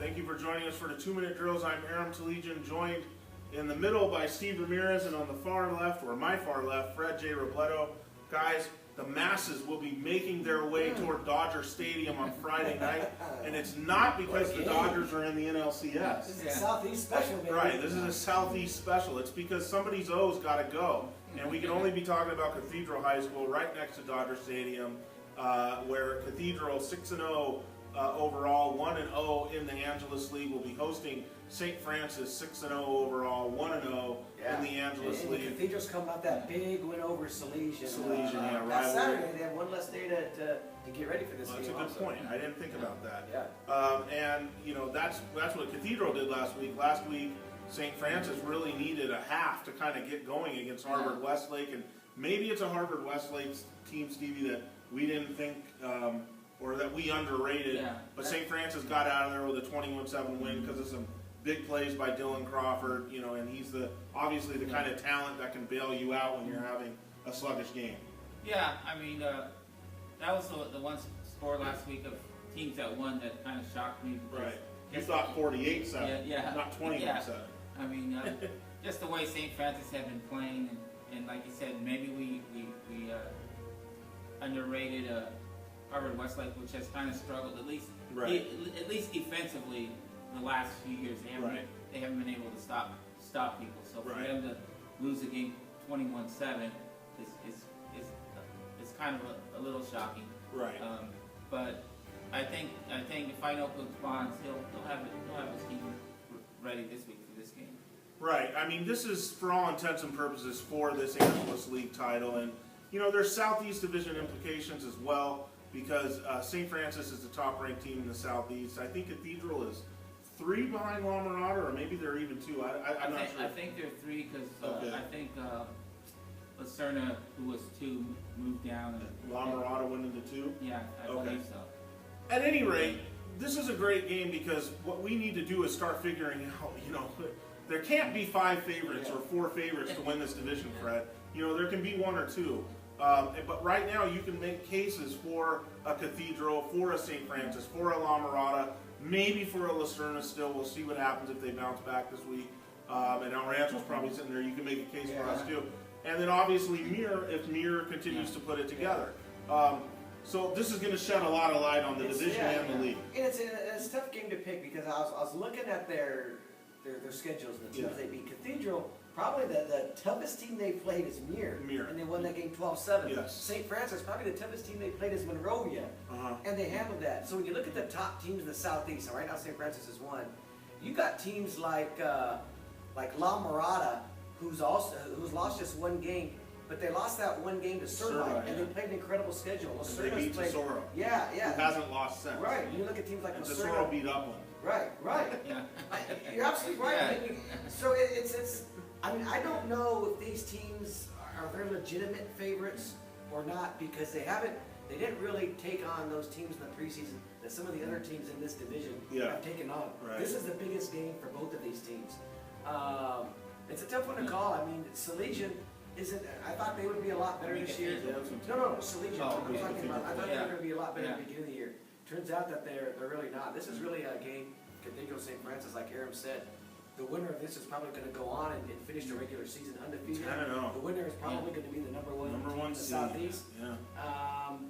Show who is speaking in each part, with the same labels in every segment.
Speaker 1: Thank you for joining us for the 2-minute drills. I'm Aram Tolegian, joined in the middle by Steve Ramirez, and on the far left, or my far left, Fred J. Robledo. Guys, the masses will be making their way toward Dodger Stadium on Friday night, and it's not because the Dodgers are in the NLCS.
Speaker 2: This is a Southeast special, baby.
Speaker 1: Right, this is a Southeast special. It's because somebody's O's got to go, and we can only be talking about Cathedral High School right next to Dodger Stadium, where Cathedral 6-0 overall, 1-0 in the Angeles League, will be hosting St. Francis 6-0 overall, 1-0 in the Angeles League.
Speaker 2: The Cathedral's come out that big win over Salesian.
Speaker 1: Yeah, right.
Speaker 2: That Saturday they have one less day to get ready for this game.
Speaker 1: That's a good
Speaker 2: also.
Speaker 1: point. I didn't think about that.
Speaker 2: Yeah.
Speaker 1: And you know that's what Cathedral did last week. Last week, St. Francis really needed a half to kind of get going against Harvard Westlake, and maybe it's a Harvard Westlake team, Stevie, that we didn't think. Or that we underrated, but St. Francis got out of there with a 21-7 win because of some big plays by Dylan Crawford, you know, and he's obviously the kind of talent that can bail you out when you're having a sluggish game.
Speaker 3: Yeah, I mean, that was the one score last week of teams that won that kind of shocked me.
Speaker 1: Right. You thought 48-7, not 21-7.
Speaker 3: Yeah. I mean, just the way St. Francis had been playing, and like you said, maybe we underrated Harvard Westlake, which has kind of struggled, at least defensively, the last few years. They haven't been able to stop people. So for them to lose a game 21-7 is kind of a little shocking.
Speaker 1: Right.
Speaker 3: But I think if I know Coach Bonds, he'll have his team ready this week for this game.
Speaker 1: Right. I mean, this is for all intents and purposes for this Angeles League title, and you know there's Southeast Division implications as well. Because St. Francis is the top-ranked team in the Southeast. I think Cathedral is 3 behind La Mirada, or maybe they're even 2. I'm not sure.
Speaker 3: I think they're 3 because I think Lacerna, who was 2, moved down.
Speaker 1: And La Mirada went into 2?
Speaker 3: Yeah, I believe so.
Speaker 1: At any rate, this is a great game because what we need to do is start figuring out, you know, there can't be 5 favorites or 4 favorites to win this division, Fred. You know, there can be 1 or 2. But right now you can make cases for a Cathedral, for a St. Francis, for a La Mirada, maybe for a Lacerna still. We'll see what happens if they bounce back this week. And El Rancho's probably sitting there. You can make a case for us too. And then obviously Mir, if Mir continues to put it together. So this is going to shed a lot of light on the division and the league.
Speaker 2: And it's a tough game to pick because I was looking at their schedules and the teams they beat. Cathedral, probably the toughest team they played is Mir. And they won that game 12-7.
Speaker 1: Yes.
Speaker 2: St. Francis, probably the toughest team they played is Monrovia. And they handled that. So when you look at the top teams in the Southeast, and right now St. Francis is 1, you got teams like La Mirada, who's lost just 1 game, but they lost that 1 game to Servite, and they played an incredible schedule.
Speaker 1: They beat Tesoro.
Speaker 2: Yeah.
Speaker 1: Who hasn't lost since.
Speaker 2: Right. You look at teams like
Speaker 1: and
Speaker 2: Tesoro.
Speaker 1: Tesoro beat Upland.
Speaker 2: Right. You're absolutely right. I mean, so it's. I mean, I don't know if these teams are very legitimate favorites or not because they didn't really take on those teams in the preseason that some of the other teams in this division have taken on.
Speaker 1: Right.
Speaker 2: This is the biggest game for both of these teams. It's a tough one to call. I mean, Salesian isn't. I thought they would be a lot better this year. No, Salesian. I thought they were going to be a lot better at the beginning of the year. Turns out that they're really not. This is really a game. Cathedral St. Francis, like Aram said. The winner of this is probably going to go on and finish the regular season undefeated. The winner is probably going to be the number one in the Southeast.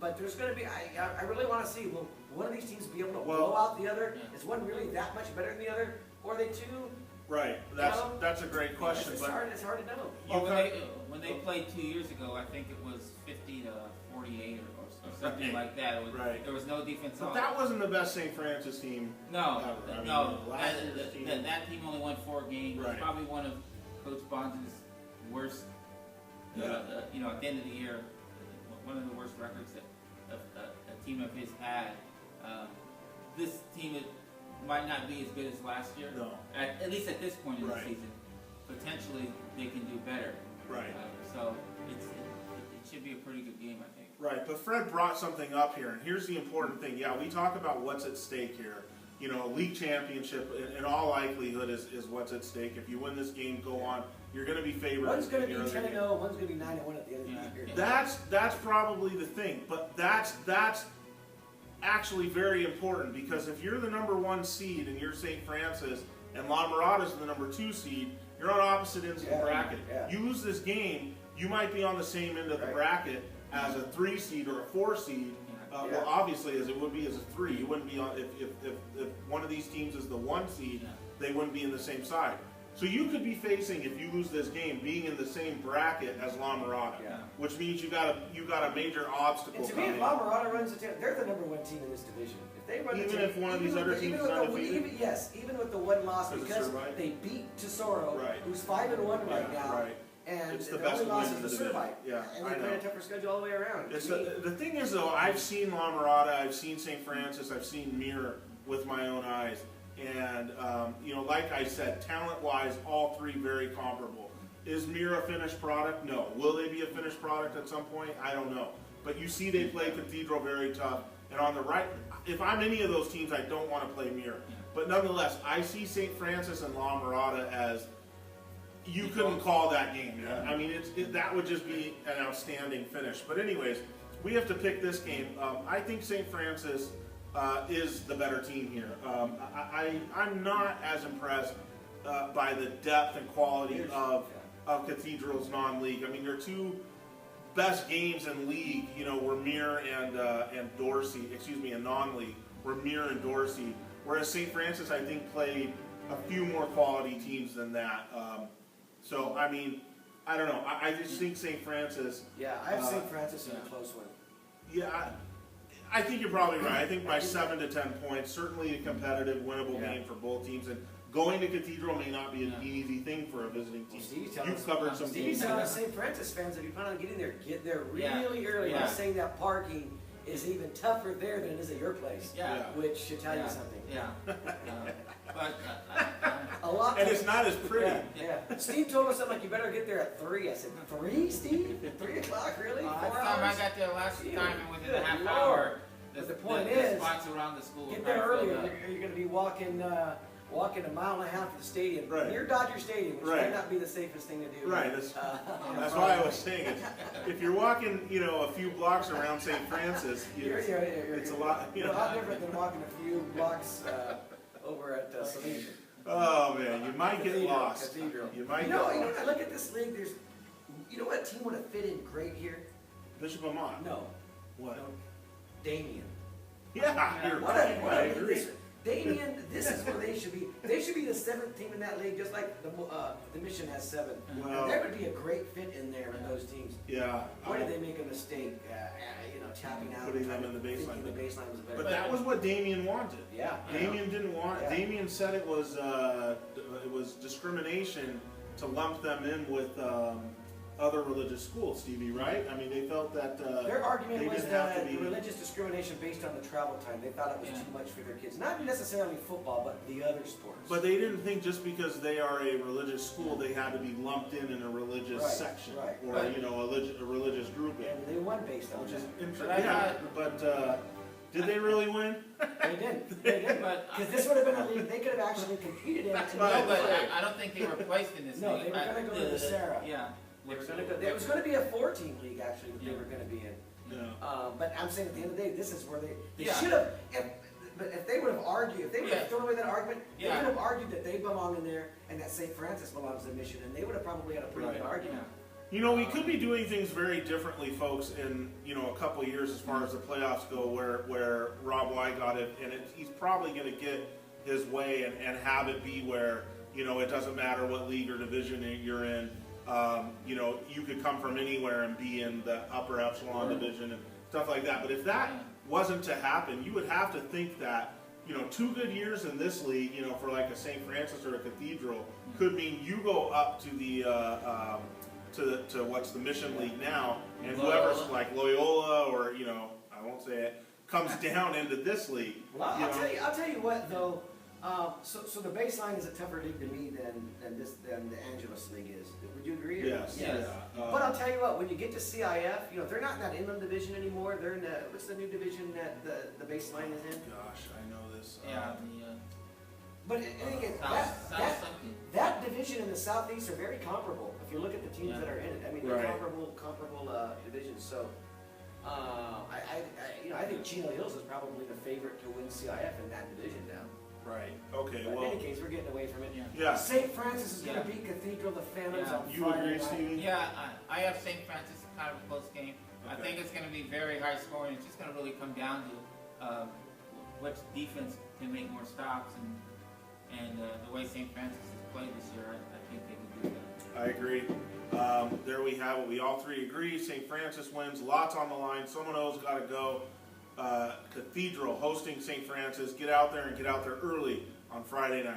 Speaker 2: But there's going to be, I really want to see, will one of these teams be able to blow out the other? Is one really that much better than the other? Or are they 2?
Speaker 1: Right. That's a great question.
Speaker 2: It's hard to know.
Speaker 3: Well, when they played 2 years ago, I think it was 50-48 or something like that. There was no defense.
Speaker 1: But that wasn't the best St. Francis team.
Speaker 3: No. That team only won 4 games. It was probably one of Coach Bonds' worst. You know, at the end of the year, one of the worst records that a team of his had. This team might not be as good as last year.
Speaker 1: No.
Speaker 3: At least at this point in the season. Potentially, they can do better. So it should be a pretty good game, I think.
Speaker 1: Right, but Fred brought something up here, and here's the important thing. Yeah, we talk about what's at stake here. You know, league championship, in all likelihood, is what's at stake. If you win this game, go on. You're going to be favored.
Speaker 2: One's going to be 10-0, one's going to be 9-1 at the end of the year.
Speaker 1: That's probably the thing, but that's actually very important, because if you're the #1 seed and you're St. Francis and La Mirada's the #2 seed, you're on opposite ends of the bracket.
Speaker 2: Yeah.
Speaker 1: You lose this game, you might be on the same end of the bracket as a 3 seed or a 4 seed. Well, obviously, as it would be as a 3, you wouldn't be on. If one of these teams is the 1 seed, they wouldn't be in the same side. So you could be facing, if you lose this game, being in the same bracket as La Mirada, which means you got a major obstacle.
Speaker 2: And to me, if La Mirada runs the they're the #1 team in this division. If they run
Speaker 1: even if one of these other teams is undefeated,
Speaker 2: even with the 1 loss, because they beat Tesoro, who's 5-1 right now. And
Speaker 1: it's the best
Speaker 2: loss
Speaker 1: win in the
Speaker 2: is
Speaker 1: division.
Speaker 2: And they play a tougher schedule all the way around.
Speaker 1: The thing is, though, I've seen La Mirada, I've seen St. Francis, I've seen Mirror with my own eyes, and like I said, talent-wise, all 3 very comparable. Is Mirror a finished product? No. Will they be a finished product at some point? I don't know. But you see, they play Cathedral very tough, and on the right, if I'm any of those teams, I don't want to play Mirror. But nonetheless, I see St. Francis and La Mirada as. You couldn't call that game. I mean, that would just be an outstanding finish. But anyways, we have to pick this game. I think St. Francis is the better team here. I'm not as impressed by the depth and quality of Cathedral's non-league. I mean, their 2 best games in league, were Mirror and Dorsey. Excuse me, in non-league were Mirror and Dorsey. Whereas St. Francis, I think, played a few more quality teams than that. So, I mean, I don't know. I just think St. Francis...
Speaker 2: Yeah, I have St. Francis in a close one.
Speaker 1: Yeah, I think you're probably right. I think by 7 to 10 points, certainly a competitive, winnable game for both teams. And going to Cathedral may not be an easy thing for a visiting team. You've covered some
Speaker 2: Steve's telling us St. Francis fans, if you plan on getting there, get there really early. He's saying that parking is even tougher there than it is at your place. Which should tell you something. But a lot.
Speaker 1: And it's not as pretty.
Speaker 2: Steve told us something like, you better get there at 3. I said, 3, Steve? 3 o'clock, really? 4 hours?
Speaker 3: I got there last time and within a half hour.
Speaker 2: But the point is,
Speaker 3: spots around the school.
Speaker 2: Get there earlier. You're going to be walking a mile and a half to the stadium, near Dodger Stadium, which might not be the safest thing to do.
Speaker 1: That's why I was saying it. If you're walking, a few blocks around St. Francis, it's a lot.
Speaker 2: A lot different than walking a few blocks over at Salesian.
Speaker 1: Oh man, you might get lost.
Speaker 2: Cathedral.
Speaker 1: You might.
Speaker 2: I look at this league. There's, what team would have fit in great here?
Speaker 1: Bishop Amat.
Speaker 2: No.
Speaker 1: What?
Speaker 2: Damien.
Speaker 1: Yeah, you're
Speaker 2: what
Speaker 1: right. I agree.
Speaker 2: Damien, this is where they should be. They should be the 7th team in that league, just like the Mission has 7.
Speaker 1: Well,
Speaker 2: there would be a great fit in there in those teams.
Speaker 1: Yeah.
Speaker 2: Why did they make a mistake? Tapping out,
Speaker 1: putting them in the baseline.
Speaker 2: The baseline was better.
Speaker 1: But that was what Damien wanted. Damien didn't want. Damien said it was discrimination to lump them in with other religious schools, Stevie, right? I mean, they felt that
Speaker 2: their argument was that the religious discrimination based on the travel time. They thought it was too much for their kids. Not necessarily football, but the other sports.
Speaker 1: But they didn't think just because they are a religious school, they had to be lumped in a religious section or a religious group.
Speaker 2: And they won based on
Speaker 1: which
Speaker 2: that.
Speaker 1: is interesting. But did they really win?
Speaker 2: They didn't. Because this would have been a league they could have actually competed in.
Speaker 3: I don't think they were placed in this league.
Speaker 2: No, they were going to go to the Sarah. It was going to be a 4-team league, actually, that they were going to be in. But I'm saying at the end of the day, this is where they should have. But if they would have argued, if they would have thrown away that argument, they would have argued that they belong in there and that St. Francis belongs in Mission, and they would have probably had a pretty good argument.
Speaker 1: We could be doing things very differently, folks, in a couple of years as far as the playoffs go, where Rob White got it, and he's probably going to get his way and have it be where it doesn't matter what league or division you're in. You could come from anywhere and be in the upper echelon division and stuff like that. But if that wasn't to happen, you would have to think that 2 good years in this league, for like a St. Francis or a Cathedral, could mean you go up to the to what's the Mission League now, and whoever's like Loyola or I won't say it, comes down into this league.
Speaker 2: Well, I'll tell you what though. So the baseline is a tougher league to me than the Angeles League is. Would you agree?
Speaker 1: Yes.
Speaker 2: But I'll tell you what, when you get to CIF, they're not in that inland division anymore. They're in what's the new division that the baseline is in?
Speaker 1: Gosh, I know this.
Speaker 2: But again, that division in the Southeast are very comparable. If you look at the teams that are in it, I mean, they're comparable divisions. So, I think Chino Hills is probably the favorite to win CIF in that division now.
Speaker 1: Right. Okay.
Speaker 2: But in
Speaker 1: Well.
Speaker 2: any case, we're getting away from it.
Speaker 1: Yeah.
Speaker 2: St. Francis is going to beat Cathedral, the Phantoms, on
Speaker 1: You
Speaker 2: Friday
Speaker 1: agree,
Speaker 2: night.
Speaker 1: Stevie?
Speaker 3: Yeah, I have St. Francis kind of a close game. I
Speaker 1: Okay.
Speaker 3: think it's going to be very high scoring. It's just going to really come down to which defense can make more stops, and the way St. Francis has played this year, I think they can do that.
Speaker 1: I agree. There we have it. We all three agree. St. Francis wins. Lots on the line. Someone else got to go. Cathedral hosting St. Francis. Get out there and get out there early on Friday night.